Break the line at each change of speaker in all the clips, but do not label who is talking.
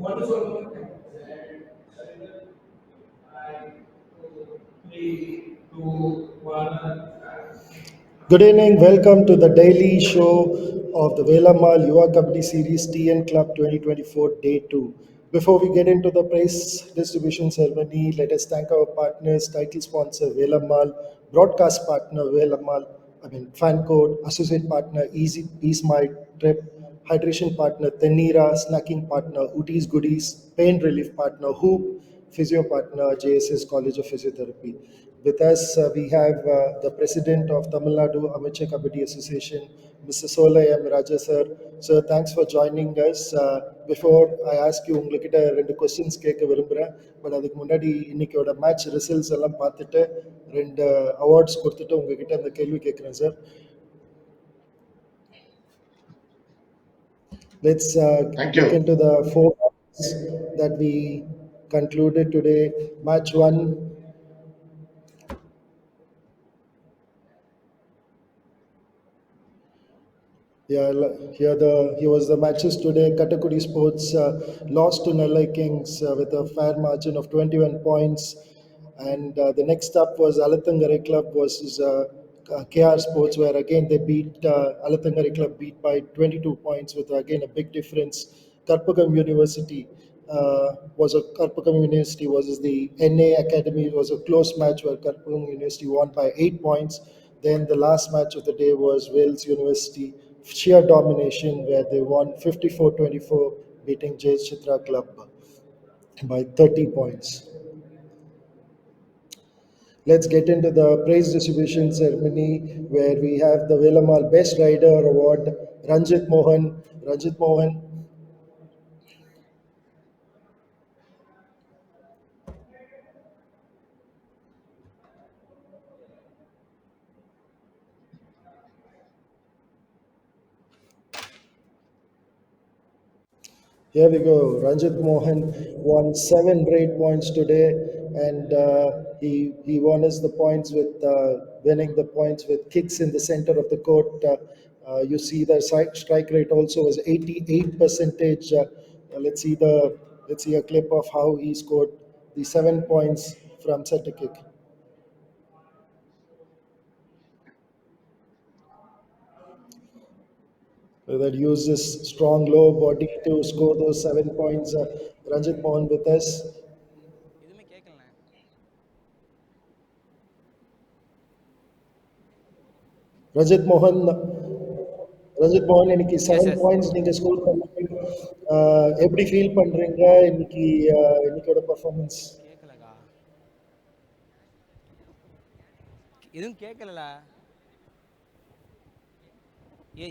Good evening. Welcome to the daily show of the Velamal Yuva Kabaddi Series TN Club 2024 Day 2. Before we get into the prize distribution ceremony, let us thank our partners, title sponsor Velamal, broadcast partner Fan Code, associate partner Easy My Trip, hydration partner Tenira, snacking partner Utis Goodies, pain relief partner Hoop, physio partner JSS College of Physiotherapy. With us, we have the president of Tamil Nadu Amateur Kabaddi Association, Mr. Solai M. Raja sir. Sir, thanks for joining us. Before I ask you, உங்ககிட்ட ரெண்டு questions கேட்க விரும்புகிறேன். But அதுக்கு முன்னாடி இன்னைக்கோட match results எல்லாம் பார்த்துட்டு ரெண்டு awards கொடுத்துட்டு உங்ககிட்ட அந்த கேள்வி கேட்குறேன் sir. Let's look into the four matches that we concluded today. Match 1. Yeah, here was the matches today. Katakudi Sports lost to Nellai Kings with a fair margin of 21 points. And the next up was Alathangare Club versus KR Sports, where again they beat Alathangare Club beat by 22 points with again a big difference. Karpagam University Karpagam University versus the NA Academy. It was a close match where Karpagam University won by 8 points. Then the last match of the day was Wales University, sheer domination, where they won 54-24, beating JS Chitra Club by 30 points. Let's get into the praise distribution ceremony, where we have the Velamal Best Rider Award, Ranjit Mohan. Ranjit Mohan. Here we go. Ranjit Mohan won 7 great points today, and he won us the points with winning the points with kicks in the center of the court. You see the strike rate also was 88 percentage. Let's see a clip of how he scored the 7 points from center kick. That uses strong low body to score those 7 points. Ranjit Mohan with us. Ranjit மோகன் இன்னைக்கு 7 points நீங்க score பண்ணீங்க. எப்படி feel பண்றீங்க இன்னைக்கோட performance?
எதுவும் கேட்கல.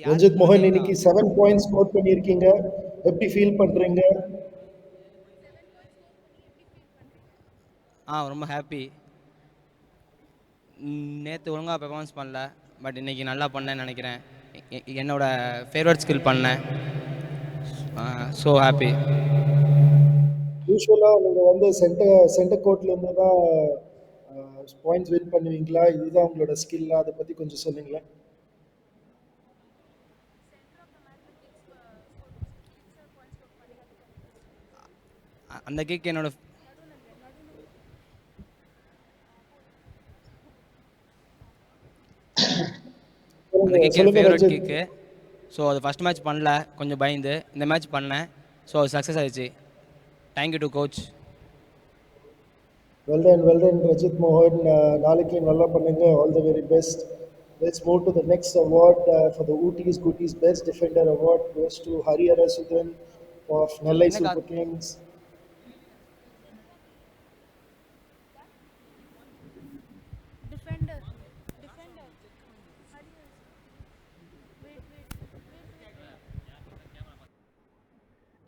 ரஞ்சித் மோகன் இன்னைக்கு 7 பாயிண்ட்ஸ் ஸ்கோர் பண்ணிருக்கீங்க. எப்படி ஃபீல் பண்றீங்க?
ரொம்ப ஹாப்பி. நேற்று ஒழுங்காக பெர்ஃபார்மன்ஸ் பண்ணல, பட் இன்னைக்கு நல்லா பண்ணேன்னு நினைக்கிறேன். என்னோட ஃபேவரட் ஸ்கில் பண்ணேன். So happy.
யூஸ்வலாக நீங்கள் வந்து சென்டர் கோர்ட்லேருந்து தான் பாயிண்ட்ஸ் வின் பண்ணுவீங்களா? இதுதான் உங்களோட ஸ்கில்லா? அதை பற்றி கொஞ்சம் சொல்லுங்களேன்.
அந்த கிக் என்னோட ஃபேவரட் கிக்கு. ஸோ அது ஃபஸ்ட் மேட்ச் பண்ணல, கொஞ்சம் பயந்து. இந்த மேட்ச் பண்ணேன், ஸோ அது சக்ஸஸ் ஆயிடுச்சு. Thank you to coach.
Well done Rajit Mohan. நாளைக்கு நல்லா பண்ணுங்க. All the very best. Let's move to the next award for the Ooties Goodies Best Defender Award goes to Harihara Sudhan of Nellai Super Kings.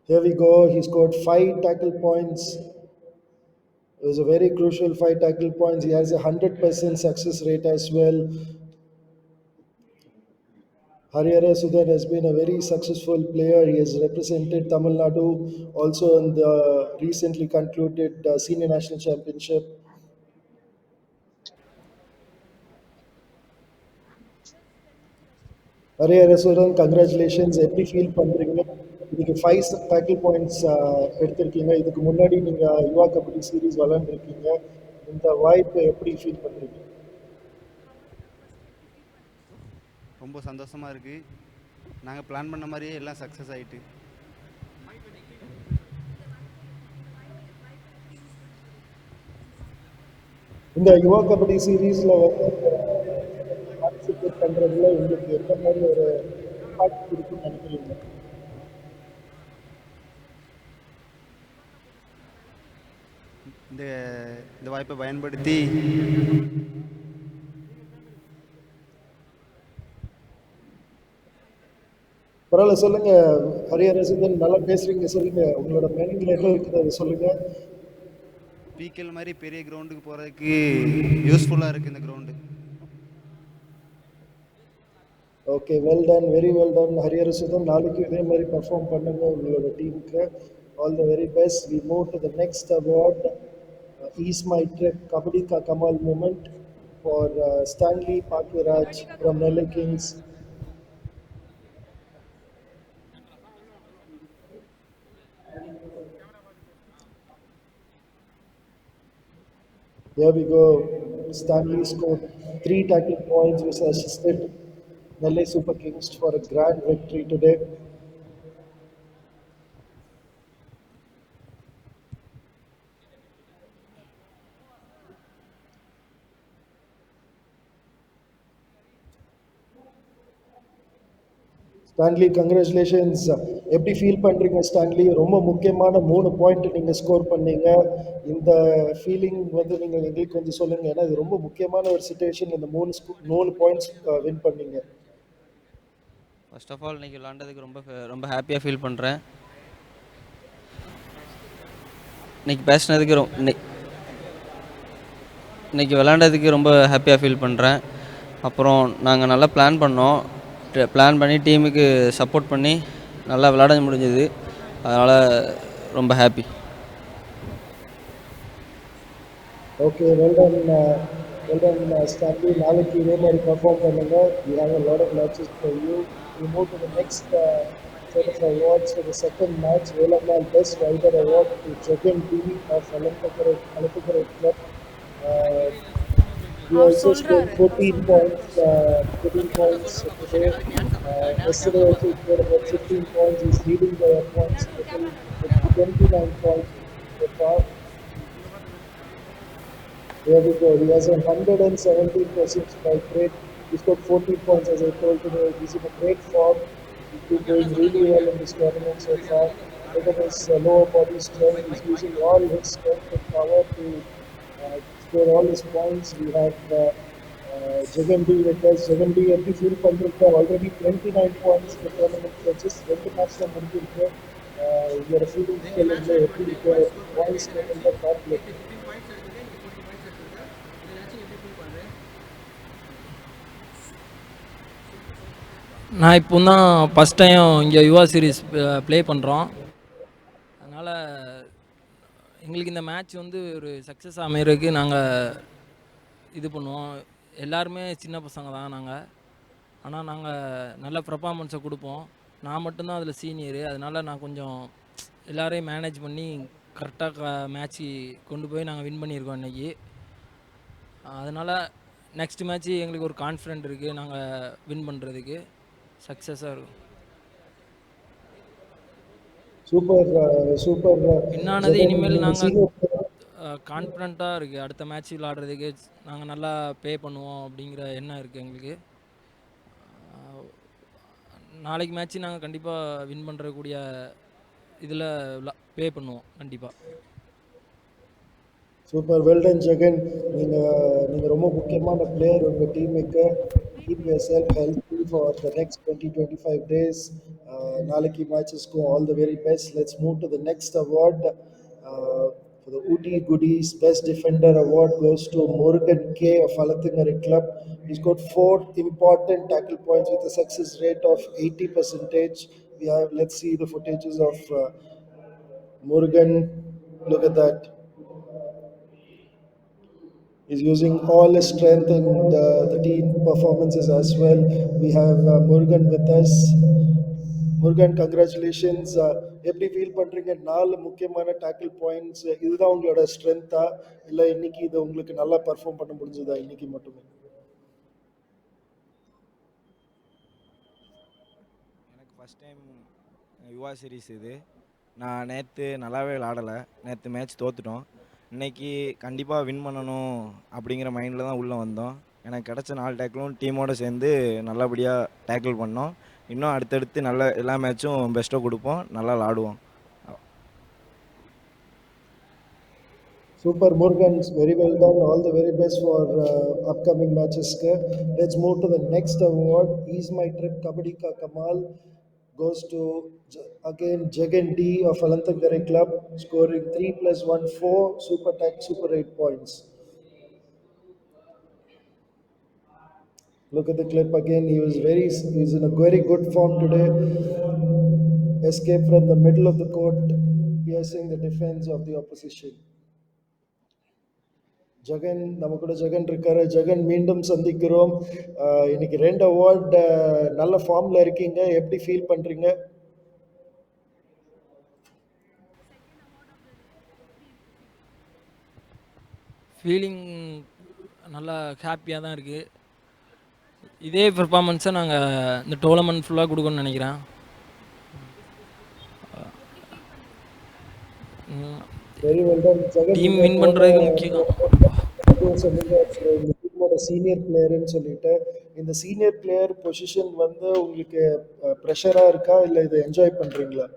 Here we go. He scored 5 tackle points. It was a very crucial 5 tackle points. He has a 100% success rate as well. Harihara Sudhan has been a very successful player. He has represented Tamil Nadu also in the recently concluded Senior National Championship. Harihara Sudhan, congratulations. Every feel பண்றீங்க? இன்னைக்கு 5 tackle points எடுத்திருக்கீங்க. இதுக்கு முன்னாடி நீங்கள் யுவா kabaddi series விளாண்டுருக்கீங்க. இந்த வாய்ப்பை எப்படி feel பண்ணுறீங்க?
ரொம்ப சந்தோஷமாக இருக்குது. நாங்கள் பிளான் பண்ண மாதிரியே எல்லாம் சக்ஸஸ் ஆகிட்டு.
இந்த யுவா கபடி சீரீஸில் வந்து பார்ட்டிசிபேட் பண்ணுறதுல உங்களுக்கு எந்த மாதிரி ஒரு இம்பாக்ட் இருக்குன்னு நினைக்கிறீங்க?
இந்த இந்த வாய்ப்பை பயன்படுத்தி
பரவாயில்ல, சொல்லுங்க ஹரியரசுதன், நல்லா பேசுறீங்க, சொல்லுங்க. உங்களோட மைண்டில் என்ன இருக்குது அதை சொல்லுங்க.
பிகேஎல் மாதிரி பெரிய கிரவுண்டுக்கு போகிறதுக்கு யூஸ்ஃபுல்லாக இருக்குது இந்த ground.
Okay, well done, very well done Hariyarasuthan. நாளைக்கு இதே மாதிரி பர்ஃபார்ம் பண்ணுங்க உங்களோட டீமுக்கு. All the very best. We move to the next award. Is my trip kabaddi கா கமால் moment for Stanley Bhagyaraj from Nellai kings. There we go. Stanley scored 3 tackle points, which assisted Nellai Super Kings for a grand victory today. Stanley, congratulations. எப்படி feel பண்ணுறீங்க Stanley? ரொம்ப முக்கியமான 3 point நீங்கள் score பண்ணீங்க. இந்த feeling வந்து நீங்கள் எங்களுக்கு கொஞ்சம் சொல்லுங்கள். ஏன்னா இது ரொம்ப முக்கியமான ஒரு சுச்சுவேஷன். இந்த 3 பாயிண்ட்ஸ் வின் பண்ணீங்க.
ஃபர்ஸ்ட் ஆஃப் ஆல் இன்றைக்கி விளாண்டதுக்கு ரொம்ப ஹாப்பியாக ஃபீல் பண்ணுறேன். இன்றைக்கி பேசினதுக்கு இன்றைக்கி விளாண்டதுக்கு ரொம்ப ஹாப்பியாக ஃபீல் பண்ணுறேன். அப்புறம் நாங்கள் நல்லா பிளான் பண்ணோம். பிளான் பண்ணி டீமுக்கு சப்போர்ட் பண்ணி நல்லா விளாட முடிஞ்சது. அதனால் ரொம்ப happy.
Okay, well done, Stanley. நாளைக்கு இதே மாதிரி பர்ஃபார்ம் பண்ணுங்க. We have a lot of matches for you. We move to the next set of awards. For the second match, Velamal Best Rider Award to Jagan B of Alappuzha Club. He also scored 14 points today. Yesterday also he scored about 15 points. He's leading the points total with 29 points so far. There we go. He has a 117% strike rate. He scored 14 points, as I told you. He's in a great form. He's been doing really well in this tournament so far. Look at his lower body strength. He's using all his strength and power to score all his points. We have Jagan B with us. Jagan B, every field பண்ணுறதுக்கு already 29 points in the tournament. So just 2 match தான் முடிஞ்சிருக்கு. Your feeling சொல்லுங்க, எப்படி இருக்கு points டேபிளில் டாப்ல?
நான் இப்போ தான் ஃபஸ்ட் டைம் இங்கே யுவா சீரிஸ் ப்ளே பண்ணுறோம். அதனால் எங்களுக்கு இந்த மேட்ச் வந்து ஒரு சக்ஸஸ் அமைகிறதுக்கு நாங்கள் இது பண்ணுவோம். எல்லாருமே சின்ன பசங்க தான் நாங்கள். ஆனால் நாங்கள் நல்ல பர்ஃபார்மன்ஸை கொடுப்போம். நான் மட்டும்தான் அதில் சீனியரு. அதனால் நான் கொஞ்சம் எல்லோரையும் மேனேஜ் பண்ணி கரெக்டாக மேட்ச்சு கொண்டு போய் நாங்கள் வின் பண்ணியிருக்கோம் இன்றைக்கி. அதனால் நெக்ஸ்ட் மேட்ச்சு எங்களுக்கு ஒரு கான்ஃபிடென்ட் இருக்குது நாங்கள் வின் பண்ணுறதுக்கு. சக்ஸஸாக இருக்கும்.
சூப்பர்.
பின்னானது இனிமேல் நாங்கள் கான்ஃபிடண்ட்டாக இருக்குது. அடுத்த மேட்ச் விளாடுறதுக்கு நாங்கள் நல்லா ப்ளே பண்ணுவோம் அப்படிங்கிற எண்ணம் இருக்குது எங்களுக்கு. நாளைக்கு மேட்ச்சு நாங்கள் கண்டிப்பாக வின் பண்ணுறக்கூடிய இதில் ப்ளே பண்ணுவோம் கண்டிப்பாக.
Super, well done Jagan. நீங்கள் ரொம்ப முக்கியமான பிளேயர் உங்கள் டீமுக்கு. Keep yourself healthy for the next 20-25 days. நாளைக்கு மேட்சஸ்க்கும் all the very best. Let's move to the next award. For the Ooty Goodies Best Defender Award goes to Murugan K of Alathingari Club. He's got 4 important tackle points with a success rate of 80%. Let's see the footages of Murugan. Look at that. He's using all his strength in the team performances as well. We have Murugan with us. Murugan congratulations. எப்படி feel பண்ணுறீங்க? 4 முக்கியமான tackle points, இதுதான் உங்களோட ஸ்ட்ரென்த்தா, இல்லை இன்னைக்கு இது உங்களுக்கு நல்லா பர்ஃபார்ம் பண்ண முடிஞ்சதா இன்னைக்கு மட்டுமே?
எனக்கு ஃபஸ்ட் டைம் யுவா சீரிஸ் இது. நான் நேற்று நல்லாவே விளாடலை, நேற்று மேட்ச் தோற்றுட்டோம். இன்னைக்கு கண்டிப்பாக வின் பண்ணணும் அப்படிங்கிற மைண்டில் தான் உள்ளே வந்தோம். எனக்கு கிடச்ச 4 டேக்கிளும் டீமோடு சேர்ந்து நல்லபடியாக டேக்கிள் பண்ணோம். இன்னும் அடுத்தடுத்து நல்ல எல்லா மேட்சும் பெஸ்ட்டாக கொடுப்போம், நல்லா விளாடுவோம்.
Super Murugan, very well done. All the very best for upcoming matches. Let's move to the next award. Ease My Trip Kabaddi Ka Kamal goes to again Jagan D of Alanthagare Club, scoring 3 + 1 4 Super Tech Super 8 points. Look at the clip again. He's in a very good form today. Escape from the middle of the court, piercing the defense of the opposition. Jagan, நம்ம கூட ஜெகன் இருக்காரு. ஜெகன், மீண்டும் சந்திக்கிறோம். இன்னைக்கு 2 award, நல்ல ஃபார்ம்ல இருக்கீங்க, எப்படி ஃபீல் பண்றீங்க?
ஃபீலிங் நல்லா ஹாப்பியாக தான் இருக்குது. இதே பெர்ஃபார்மன்ஸை நாங்கள் இந்த டோர்னமெண்ட் ஃபுல்லாக கொடுக்கணும்னு நினைக்கிறேன்.
Very well done Jagan.
Team win பண்ணுறதுக்கு முக்கியம்.
சொன்னீங்க இந்த டீமோட சீனியர் பிளேயர்னு சொல்லிட்டு, இந்த சீனியர் பிளேயர் பொசிஷன் வந்து உங்களுக்கு ப்ரெஷராக இருக்கா, இல்லை இதை என்ஜாய் பண்ணுறீங்களா?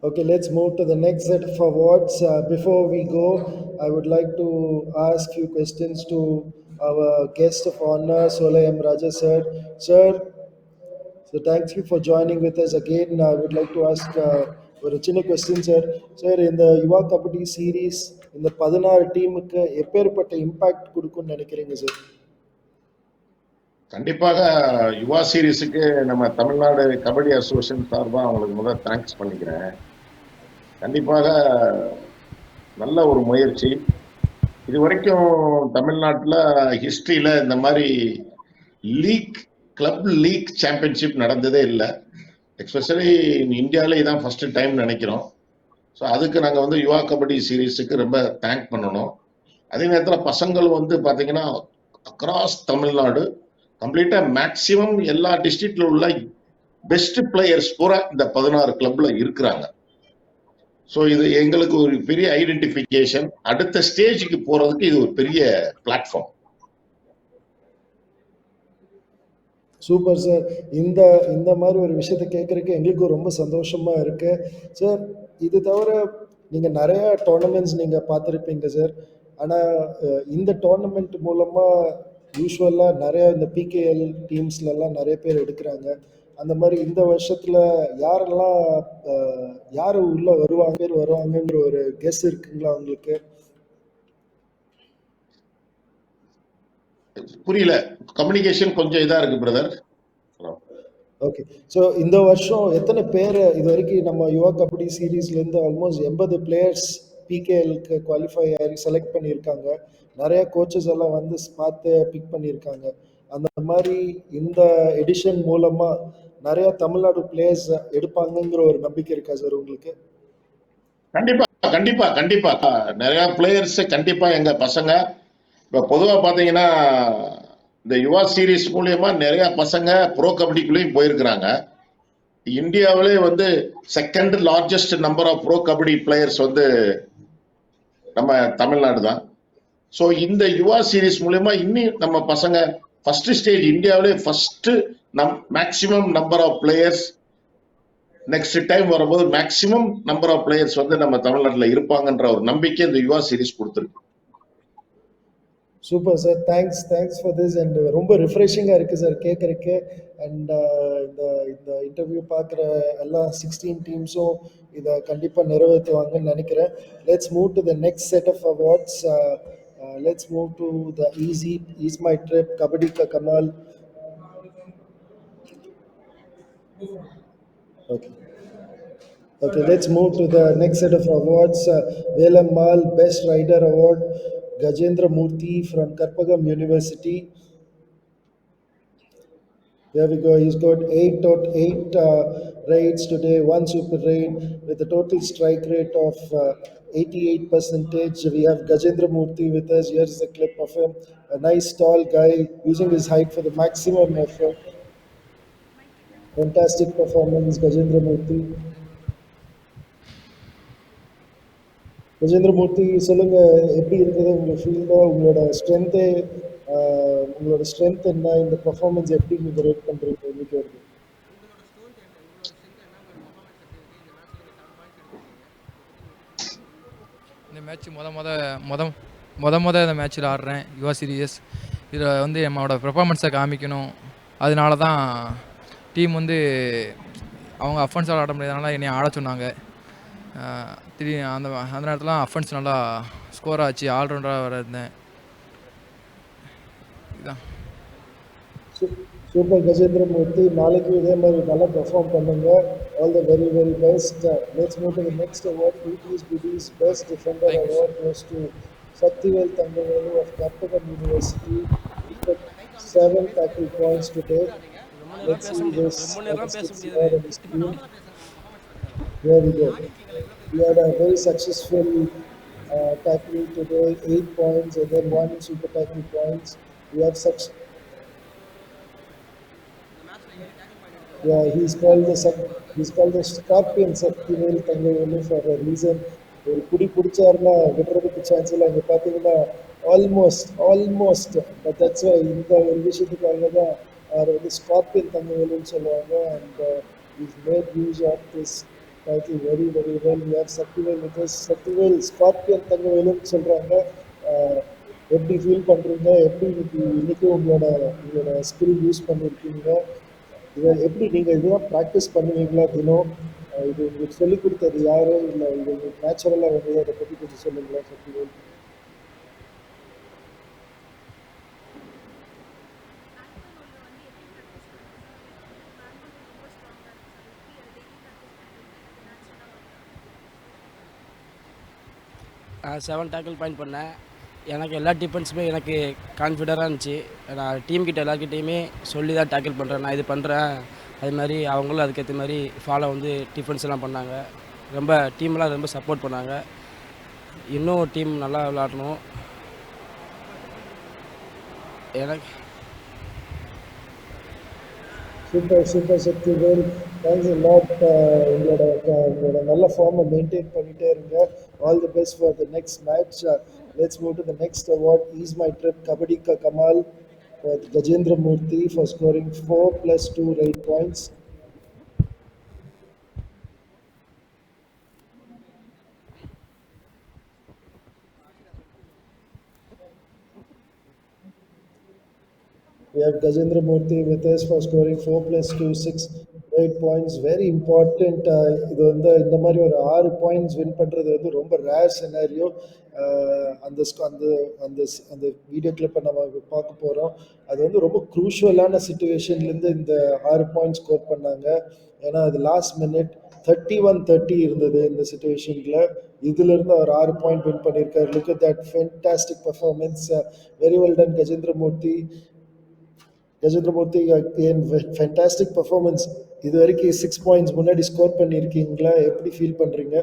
Okay, let's move to the next set of awards. Before we go, I would like to ask few questions to our guest of honor, Solay M. Raja sir. Sir, so thank you for joining with us again. I would like to ask ஒரு சின்ன question sir. Sir, இந்த யுவா kabaddi series இந்த 16 டீமுக்கு எப்பேற்பட்ட impact கொடுக்கும்னு நினைக்கிறீங்க sir?
கண்டிப்பாக யுவா சீரீஸுக்கு நம்ம தமிழ்நாடு கபடி அசோசியேஷன் சார்பாக அவங்களுக்கு முதல் தேங்க்ஸ் பண்ணிக்கிறேன். கண்டிப்பாக நல்ல ஒரு முயற்சி. இது வரைக்கும் தமிழ்நாட்டில் ஹிஸ்ட்ரியில் இந்த மாதிரி கிளப் லீக் சாம்பியன்ஷிப் நடந்ததே இல்லை. எஸ்பெஷலி இந்தியாவிலே இதான் ஃபர்ஸ்ட் டைம் நினைக்கிறோம். ஸோ அதுக்கு நாங்கள் வந்து யுவா கபடி சீரீஸுக்கு ரொம்ப தேங்க் பண்ணணும். அதே நேரத்தில் பசங்கள் வந்து பார்த்தீங்கன்னா அக்ராஸ் தமிழ்நாடு கம்ப்ளீட்டாக மேக்சிமம் எல்லா டிஸ்ட்ரிக்ட்ல உள்ள பெஸ்ட் பிளேயர்ஸ் பூரா இந்த 16 கிளப்ல இருக்கிறாங்க. ஸோ இது எங்களுக்கு ஒரு பெரிய ஐடென்டிஃபிகேஷன். அடுத்த ஸ்டேஜுக்கு போறதுக்கு இது ஒரு பெரிய பிளாட்ஃபார்ம்.
Super sir. இந்த இந்த மாதிரி ஒரு விஷயத்தை கேட்குறதுக்கு எங்களுக்கும் ரொம்ப சந்தோஷமா இருக்கு சார். இது தவிர நீங்கள் நிறையா டோர்னமெண்ட்ஸ் நீங்கள் பார்த்துருப்பீங்க சார். ஆனால் இந்த டோர்னமெண்ட் மூலமாக யூஸ்வலாக நிறையா இந்த பிகேஎல் டீம்ஸ்லலாம் நிறைய பேர் எடுக்கிறாங்க. அந்த மாதிரி இந்த வருஷத்தில் யாரெல்லாம் யார் உள்ளே வருவாங்கங்கிற ஒரு கெஸ் இருக்குங்களா உங்களுக்கு?
புரியல, கம்யூனிகேஷன் கொஞ்சம் இதா இருக்கு பிரதர்.
ஓகே, ஸோ இந்த வருஷம் எத்தனை பேர் இது வரைக்கும் நம்ம யுவா கபடி சீரீஸ்லேருந்து ஆல்மோஸ்ட் 80 பிளேயர்ஸ் பிகேஎல்க்கு குவாலிஃபை ஆகி செலக்ட் பண்ணியிருக்காங்க. நிறைய கோச்சஸ் எல்லாம் வந்து பார்த்து பிக் பண்ணியிருக்காங்க. அந்த மாதிரி இந்த எடிஷன் மூலமாக நிறைய தமிழ்நாடு பிளேயர்ஸ் எடுப்பாங்கங்கிற ஒரு நம்பிக்கை இருக்கா சார் உங்களுக்கு?
கண்டிப்பா கண்டிப்பா கண்டிப்பா நிறைய பிளேயர்ஸ் கண்டிப்பா எங்க பசங்க இப்போ பொதுவாக பார்த்தீங்கன்னா இந்த யுவா சீரீஸ் மூலியமா நிறைய பசங்க ப்ரோ கபடிக்குள்ளேயும் போயிருக்கிறாங்க. இந்தியாவிலே வந்து second largest number of pro kabaddi players வந்து நம்ம தமிழ்நாடு தான். ஸோ இந்த யுவா சீரீஸ் மூலியமா இன்னும் நம்ம பசங்க ஃபர்ஸ்ட் ஸ்டேஜ் இந்தியாவிலே first maximum number of players next time வரும்போது மேக்சிமம் நம்பர் ஆஃப் பிளேயர்ஸ் வந்து நம்ம தமிழ்நாட்டில் இருப்பாங்கன்ற ஒரு நம்பிக்கை இந்த யுவா சீரீஸ் கொடுத்துருக்கு.
Super sir, thanks for this. And ரொம்ப ரிஃப்ரெஷிங்காக இருக்குது சார் கேட்குறக்கு. அண்ட் இந்த இந்த இன்டர்வியூ பார்க்குற எல்லா 16 டீம்ஸும் இதை கண்டிப்பாக நிறைவேற்றுவாங்கன்னு நினைக்கிறேன். Let's move to the next set of awards. Let's move to the is my trip kabaddi கா கமால். Okay, Okay, let's move to the next set of awards. Velam Mal Best Rider Award, Gajendra Murthy from Karpagam University. There we go. He's got 8 raids today, one super raid with a total strike rate of 88 percentage. We have Gajendra Murthy with us. Here's a clip of him. A nice tall guy using his height for the maximum effort. Fantastic performance, Gajendra Murthy. Gajendra Murthy சொல்லுங்க, எப்படி இருக்குது உங்க ஃபீல்டோ, உங்களோட strength என்ன, இந்த performance எப்படி நீங்க rate பண்றீங்க இன்னைக்கு வருது?
இந்த மேட்ச் இந்த மேட்ச்சில் ஆடுறேன் யுவா சீரியஸ். இதில் வந்து நம்மளோட பெர்ஃபார்மன்ஸை காமிக்கணும். அதனால தான் டீம் வந்து அவங்க அஃபென்ஸால் ஆட முடியாதனால என்னை ஆட சொன்னாங்க. அந்த நேரத்தில் அஃபென்ஸ் நல்லா ஸ்கோர் ஆச்சு. ஆல்ரவுண்டராக வர இருந்தேன். இதுதான்.
சூப்பர் கஜேந்திர மூர்த்தி, நாளைக்கு இதே மாதிரி நல்லா பெர்ஃபார்ம் பண்ணுங்க. All the very very best. Let's move to the next award. பிடிஸ் best defender award goes to Sakthivel Thangavelu of Karnataka university. 7 tackle points today. Let's see this statistics here on the screen. Here we go. We had a very successful tackle today, 8 points and then 1 super tackle points. We have such. Yeah, he's called the Scorpion Saktivel Tangavelu for a reason. ஒரு குடி பிடிச்சாருன்னா விடுறதுக்கு chance இல்லை. அங்கே பார்த்தீங்கன்னா almost but that's இந்த ஒரு விஷயத்துக்காக தான் அவர் வந்து ஸ்கார்பியன் தங்கவேலுன்னு சொல்லுவாங்க. And is made use of this title very very well. We have Sakthivel with us. Sakthivel scorpion தங்கவேலுன்னு சொல்கிறாங்க. எப்படி ஃபீல் பண்ணுறீங்க? எப்படி இன்னைக்கு உங்களோட ஸ்கில் யூஸ் பண்ணியிருக்கீங்க? இதை எப்படி நீங்கள் இதெல்லாம் ப்ராக்டிஸ் பண்ணுவீங்களா தினம்? இது உங்களுக்கு சொல்லிக் கொடுத்தது யாரு, இல்லை இது உங்களுக்கு நேச்சுரலாக வந்து அதை பற்றி கொஞ்சம் சொல்லுங்களா சக்திவேல்?
நான் 7 டேக்கிள் பாயிண்ட் பண்ணேன். எனக்கு எல்லா டிஃபென்ஸுமே எனக்கு கான்ஃபிடென்ட்டாக இருந்துச்சு. நான் டீம்கிட்ட எல்லாருக்கிட்டையுமே சொல்லி தான் டேக்கிள் பண்ணுறேன், நான் இது பண்ணுறேன். அது மாதிரி அவங்களும் அதுக்கேற்ற மாதிரி ஃபாலோ வந்து டிஃபென்ஸ் எல்லாம் பண்ணாங்க. ரொம்ப டீம்லாம் ரொம்ப சப்போர்ட் பண்ணாங்க. இன்னும் டீம் நல்லா விளாடணும். எனக்கு
சூப்பர் சக்திவேல், தேங்க்ஸ் லாட். உங்களோட நல்ல ஃபார்மை மெயின்டைன் பண்ணிட்டே இருங்க. All the best for the next match. Let's move to the next award. Is my trip kabaddi கா kamaal Gajendra Murthy for scoring 4 plus 2 raid points. We have Gajendra Murthy with us for scoring 4 plus 2, 6 8 points. Very important. இது வந்து இந்த மாதிரி ஒரு 6 points win பண்ணுறது வந்து ரொம்ப rare scenario. அந்த அந்த அந்த அந்த வீடியோ கிளிப்பை நம்ம பார்க்க போகிறோம். அது வந்து ரொம்ப க்ரூஷுவலான சுச்சுவேஷன்லேருந்து இந்த 6 பாயிண்ட்ஸ் ஸ்கோர் பண்ணாங்க. ஏன்னா அது லாஸ்ட் மினிட் 31-30 இருந்தது இந்த சுச்சுவேஷனில். இதிலிருந்து அவர் 6 பாயிண்ட் வின் பண்ணியிருக்காரு. Look at that fantastic performance. Very well ton Gajendra Murthy. Fantastic performance. இது வரைக்கும் 6 பாயிண்ட்ஸ் முன்னாடி ஸ்கோர் பண்ணியிருக்கீங்களா? எப்படி ஃபீல் பண்ணுறீங்க?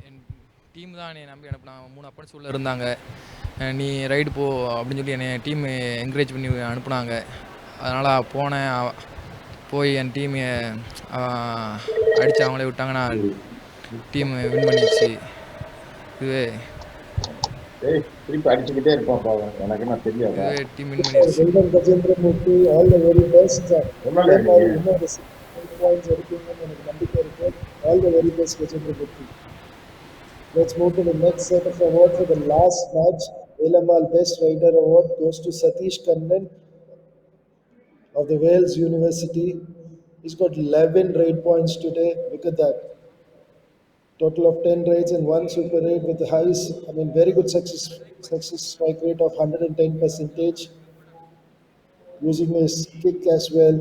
என் டீம் தான் என்னை நம்பி அனுப்புனாங்க. 3 அப்பன்ஸ் உள்ள இருந்தாங்க. நீ ரைடு போ அப்படின்னு சொல்லி என்னை டீம் என்கரேஜ் பண்ணி அனுப்புனாங்க. அதனால் போனேன். போய் என் டீம் அடித்து அவங்களே விட்டாங்கன்னா டீம் வின் பண்ணிடுச்சு. இதுவே
திருப்பி அடிச்சுக்கிட்டே இருப்பான், எனக்கு என்ன தெரியாது.
டீம் வின் பண்ணிடுச்சு.
Gajendra Murthy, all the very best. இன்னும் பாயிண்ட்ஸ் எடுப்பீங்கன்னு எனக்கு நம்பிக்கை இருக்கு. All the very best Gajendra Murthy. Let's move to the next set of award for the last match. Velamal Best Rider Award goes to Satish Kannan of the Wales University. He's got 11 raid points today. Look at that. Total of 10 raids and 1 super raid with the highest, very good success strike rate of 110%. using his kick as well.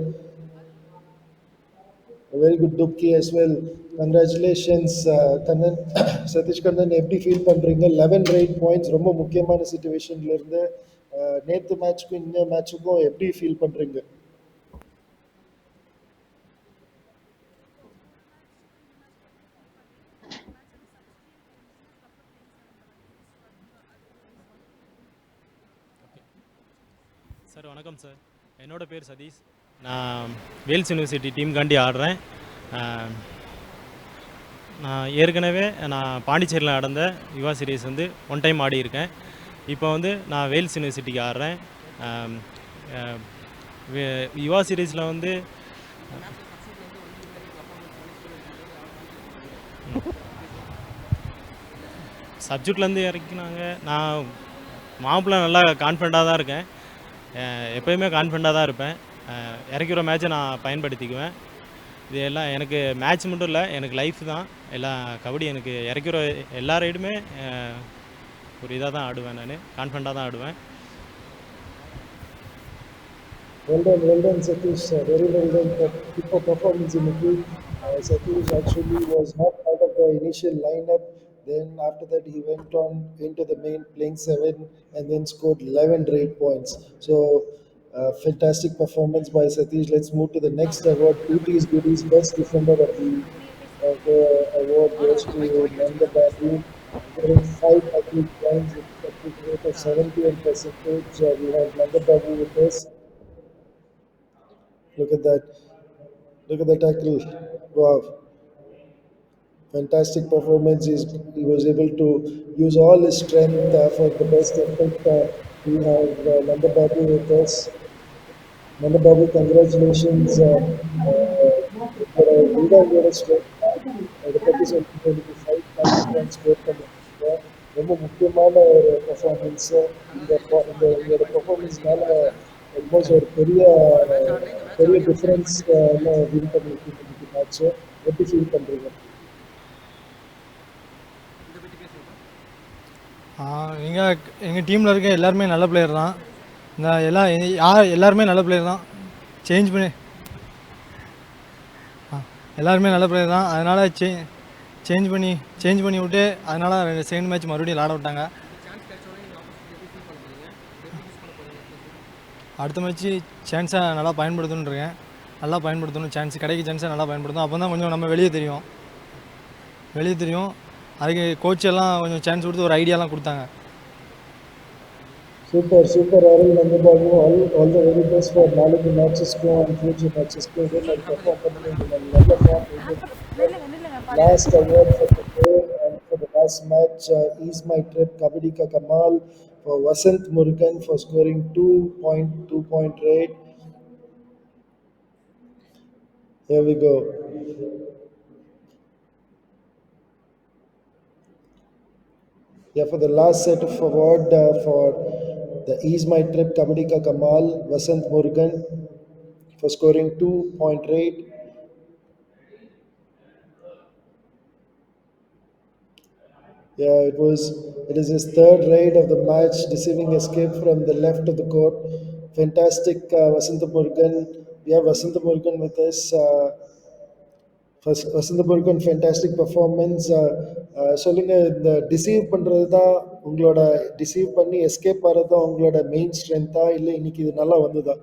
A very good dubki as well. Congratulations, Kannan. Satish Kannan எப்படி feel பண்ணுறீங்க? 11 right points ரொம்ப முக்கியமான சுச்சுவேஷன்ல இருந்து நேற்று மேட்ச்க்கும் இந்த மேட்ச்சுக்கும் எப்படி feel பண்ணுறீங்க?
சார் வணக்கம் சார். என்னோட பேர் சதீஷ். நான் வேல்ஸ் யூனிவர்சிட்டி டீம்காண்டி ஆடுறேன். நான் ஏற்கனவே பாண்டிச்சேரியில் நடந்த யுவா சீரிஸ் வந்து ஒன் டைம் ஆடியிருக்கேன். இப்போ வந்து நான் வேல்ஸ் யூனிவர்சிட்டிக்கு ஆடுறேன். யுவா சீரீஸில் வந்து சப்ஜெக்ட்லேருந்து இறக்கினாங்க. நான் மாப்பிள்ள நல்லா கான்ஃபிடண்ட்டாக தான் இருக்கேன். எப்போயுமே கான்ஃபிடண்ட்டாக தான் இருப்பேன். இறக்கிற மேட்ச்சை நான் பயன்படுத்திக்குவேன். இது எல்லாம் எனக்கு மேட்ச் மட்டும் இல்லை, எனக்கு லைஃப் தான். எல்லாம் கபடி எனக்கு இறக்கிற எல்லா ரைடுமே ஒரு இதாக தான் ஆடுவேன். நான் கான்ஃபிடண்ட்டாக தான் ஆடுவேன்.
Well done, Satish. Very well done for super performance in the field. Satish actually was not part of the initial lineup. Then after that, he went on into the main, playing 7 and then scored 11 rate points. So, fantastic performance by Satish. Let's move to the next award. PT's Goodies Best Defender of the award goes to Nanda Babu. Scoring 5 athlete points with a quick rate of 71%. We have Nanda Babu with us. Look at that. Look at the tackle. Wow. Fantastic performance. He was able to use all his strength for the best effort. We have Nanda Babu with us. Nanda Babu, congratulations. Leader strength. The purpose of the 5 score பண்ண ரொம்ப முக்கியமான ஒரு performance. இந்த பெர்ஃபார்மன்ஸ்னால almost ஒரு பெரிய difference win பண்ணிருக்கு இன்னைக்கு match. எப்படி ஃபீல் பண்ணுறீங்க?
எங்கள் டீமில் இருக்க எல்லாருமே நல்ல பிளேயர் தான். எல்லாருமே நல்ல பிளேயர் தான். எல்லாருமே நல்ல பிளேயர் தான். அதனால் சேஞ்ச் பண்ணி விட்டு அதனால் செகண்ட் மேட்ச் மறுபடியும் விளாட விட்டாங்க. அடுத்த மேட்ச்சு சான்ஸை நல்லா பயன்படுத்தணும். சான்ஸ் சான்ஸை நல்லா பயன்படுத்தணும். அப்போ தான் கொஞ்சம் நம்ம வெளியே தெரியும். அதுக்கு கோச் எல்லாம் கொஞ்சம் சான்ஸ் கொடுத்து ஒரு ஐடியாலாம் கொடுத்தாங்க.
Super Arul Nandhababu. All the very best for நாளைக்கு மேட்சஸ்க்கும் அண்ட் ஃபியூச்சர் மேட்சஸ்க்கும். இதே பெர்ஃபார்ம் பண்ணி நல்ல form. Last award for the day and for the last match is my trip kabaddi का कमाल for Vasant Murugan for scoring 2.2 rate. Here we go. Yeah, for the last set of award for the Ease My Trip Kabaddi Ka Kamal, Vasant Murugan for scoring 2.8. Yeah, it is his third raid of the match, deceiving escape from the left of the court. Fantastic, Vasanta Murugan. We have Vasanta Murugan with us. Vasanta Murugan, fantastic performance. சொல்லுங்க, இந்த deceive பண்ணுறது தான் உங்களோட, deceive பண்ணி escape ஆகிறது தான் உங்களோட main ஸ்ட்ரென்த்தா, இல்லை இன்னைக்கு இது நல்லா வந்ததா?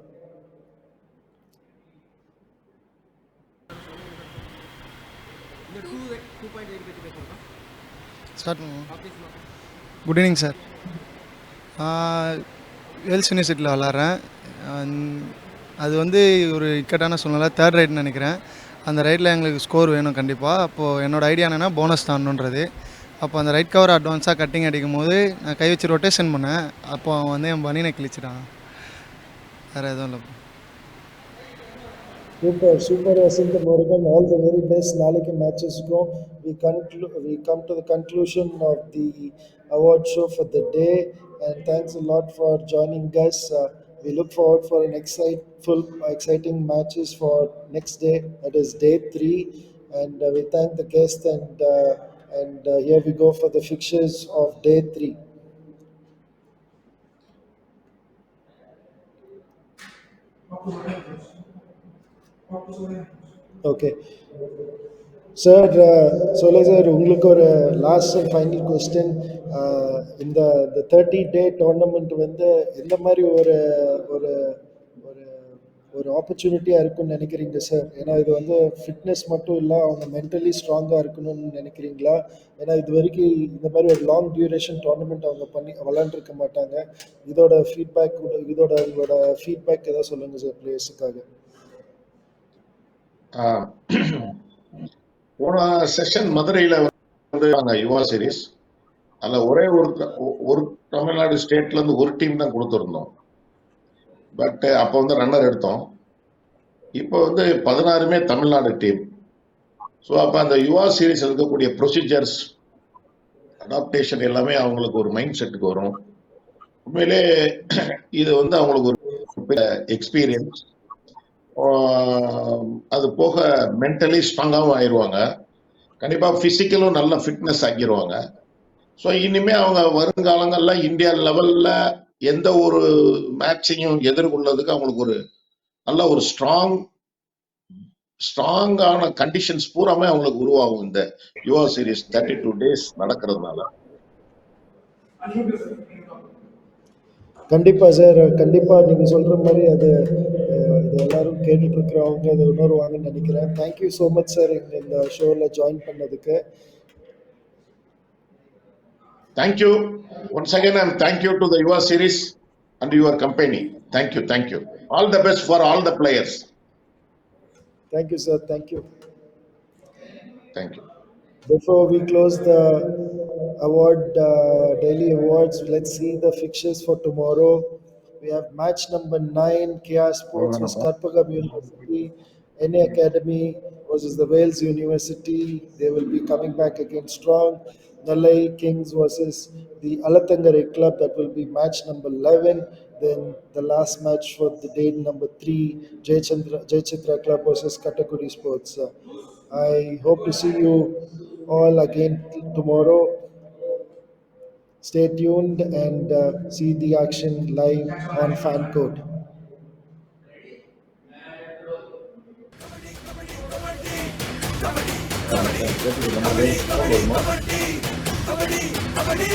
Good evening sir. வேல்ஸ் யூனிவர்சிட்டியில் விளாட்றேன். அது வந்து ஒரு இக்கட்டான சூழ்நிலை. தேர்ட் ரைட்னு நினைக்கிறேன். அந்த ரைட்டில் எங்களுக்கு ஸ்கோர் வேணும் கண்டிப்பாக. அப்போது என்னோடய ஐடியா என்னென்னா போனஸ் தான்ன்றது. அப்போ அந்த ரைட் கவர் அட்வான்ஸாக கட்டிங் அடிக்கும் போது நான் கை வச்சு ரொட்டேஷன் பண்ணேன். அப்போ அவன் வந்து என் பனியனை கிழிச்சிட்டான். வேறு எதுவும் இல்லை.
Super Vasanta Murugan. All the very best. நாளைக்கு matches go. We come to the conclusion of the award show for the day, and thanks a lot for joining us. We look forward for an exciting matches for next day, that is day 3, and we thank the guest, and here we go for the fixtures of day 3. Okay sir. சொல்லுங்க sir, உங்களுக்கு ஒரு last and final question. இந்த 30-day tournament வந்து எந்த மாதிரி ஒரு ஒரு ஒரு ஒரு ஆப்பர்ச்சுனிட்டியாக இருக்கும்னு நினைக்கிறீங்க சார்? ஏன்னா இது வந்து ஃபிட்னஸ் மட்டும் இல்லை, அவங்க மென்டலி ஸ்ட்ராங்காக இருக்கணும்னு நினைக்கிறீங்களா? ஏன்னா இது வரைக்கும் இந்த மாதிரி ஒரு லாங் டியூரேஷன் டோர்னமெண்ட் அவங்க விளாண்டுருக்க மாட்டாங்க. இதோட ஃபீட்பேக் உங்களோட ஃபீட்பேக் எதாவது சொல்லுங்கள் சார் பிளேயர்ஸுக்காக.
ஆஹ் போன செஷன் மதுரையில் வந்து யுவா சீரிஸ், அதில் ஒரே ஒரு தமிழ்நாடு ஸ்டேட்லேருந்து ஒரு டீம் தான் கொடுத்துருந்தோம். பட் அப்போ வந்து ரன்னர் எடுத்தோம். இப்போ வந்து 16மே தமிழ்நாடு டீம். ஸோ அப்போ அந்த யுவா சீரிஸ் இருக்கக்கூடிய ப்ரொசீஜர்ஸ், அடாப்டேஷன் எல்லாமே அவங்களுக்கு ஒரு மைண்ட் செட்டுக்கு வரும். உண்மையிலே இது வந்து அவங்களுக்கு ஒரு எக்ஸ்பீரியன்ஸ். அது போக மென்டலி ஸ்ட்ராங்காகவும் ஆயிடுவாங்க. கண்டிப்பாக ஃபிசிக்கலும் நல்ல ஃபிட்னஸ் ஆக்கிடுவாங்க. ஸோ இனிமேல் அவங்க வருங்காலங்களில் இந்தியா லெவலில் எந்த ஒரு மேட்சையும் எதிர்கொள்ளதுக்கு அவங்களுக்கு ஒரு நல்ல ஒரு ஸ்ட்ராங்கான கண்டிஷன்ஸ் பூராமே அவங்களுக்கு உருவாகும் இந்த யுவா சீரிஸ் 32 days நடக்கிறதுனால.
கண்டிப்பாக சார், கண்டிப்பாக நீங்கள் சொல்கிற மாதிரி அது இது எல்லாரும் கேட்டுட்ருக்கிறவங்க அதை உணர்வாங்கன்னு நினைக்கிறேன். தேங்க்யூ ஸோ மச் சார் இந்த ஷோவில் ஜாயின் பண்ணதுக்கு.
Thank you. Once again, I'm thank you to the Yuva series and your company. Thank you. Thank you. All the best for all the players.
Thank you sir. Thank you.
Thank you.
Before we close the daily awards, let's see the fixtures for tomorrow. We have match number 9, KR Sports vs Karpagam University, NA Academy versus the Wales University. They will be coming back again strong. Nallai Kings versus the Alathangare Club, that will be match number 11. Then the last match for the day number 3, Jayachitra Club versus Katakuri Sports. I hope to see you all again tomorrow. Stay tuned and see the action live on Fan Code.
Kabaddi.